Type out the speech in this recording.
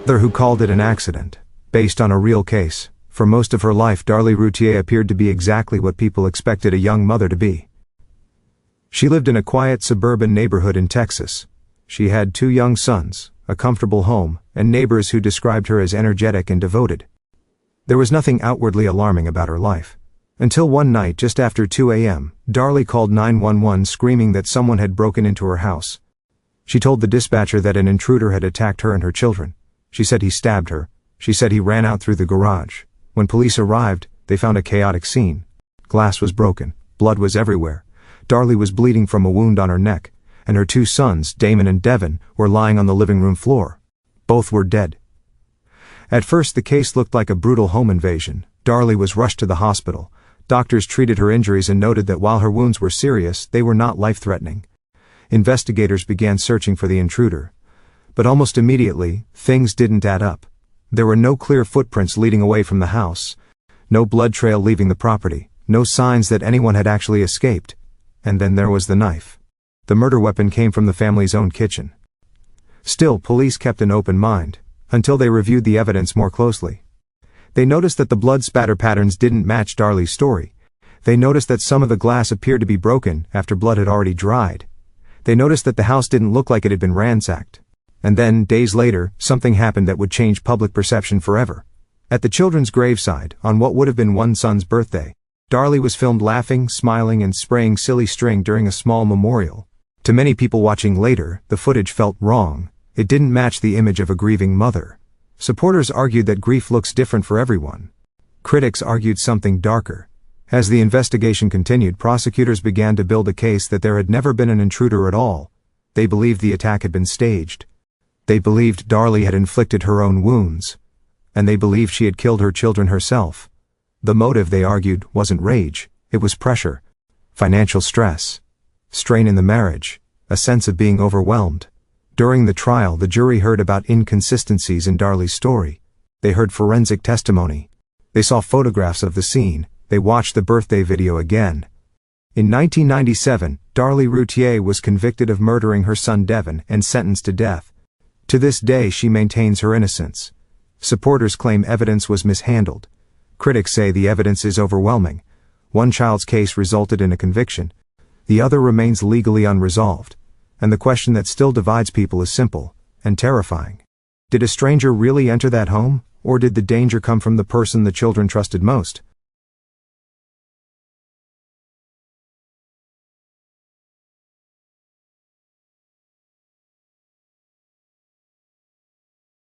There who called it an accident, based on a real case. For most of her life, Darlie Routier appeared to be exactly what people expected a young mother to be. She lived in a quiet suburban neighborhood in Texas. She had 2 young sons, a comfortable home, and neighbors who described her as energetic and devoted. There was nothing outwardly alarming about her life. Until one night just after 2 a.m., Darlie called 911 screaming that someone had broken into her house. She told the dispatcher that an intruder had attacked her and her children. She said he stabbed her. She said he ran out through the garage. When police arrived, they found a chaotic scene. Glass was broken. Blood was everywhere. Darlie was bleeding from a wound on her neck, and her 2 sons, Damon and Devin, were lying on the living room floor. Both were dead. At first, the case looked like a brutal home invasion. Darlie was rushed to the hospital. Doctors treated her injuries and noted that while her wounds were serious, they were not life-threatening. Investigators began searching for the intruder. But almost immediately, things didn't add up. There were no clear footprints leading away from the house, no blood trail leaving the property, no signs that anyone had actually escaped. And then there was the knife. The murder weapon came from the family's own kitchen. Still, police kept an open mind, until they reviewed the evidence more closely. They noticed that the blood spatter patterns didn't match Darlie's story. They noticed that some of the glass appeared to be broken after blood had already dried. They noticed that the house didn't look like it had been ransacked. And then, days later, something happened that would change public perception forever. At the children's graveside, on what would have been one son's birthday, Darlie was filmed laughing, smiling, and spraying silly string during a small memorial. To many people watching later, the footage felt wrong. It didn't match the image of a grieving mother. Supporters argued that grief looks different for everyone. Critics argued something darker. As the investigation continued, prosecutors began to build a case that there had never been an intruder at all. They believed the attack had been staged. They believed Darlie had inflicted her own wounds. And they believed she had killed her children herself. The motive, they argued, wasn't rage. It was pressure. Financial stress. Strain in the marriage. A sense of being overwhelmed. During the trial, the jury heard about inconsistencies in Darlie's story. They heard forensic testimony. They saw photographs of the scene. They watched the birthday video again. In 1997, Darlie Routier was convicted of murdering her son Devin and sentenced to death. To this day, she maintains her innocence. Supporters claim evidence was mishandled. Critics say the evidence is overwhelming. One child's case resulted in a conviction. The other remains legally unresolved. And the question that still divides people is simple and terrifying. Did a stranger really enter that home, or did the danger come from the person the children trusted most?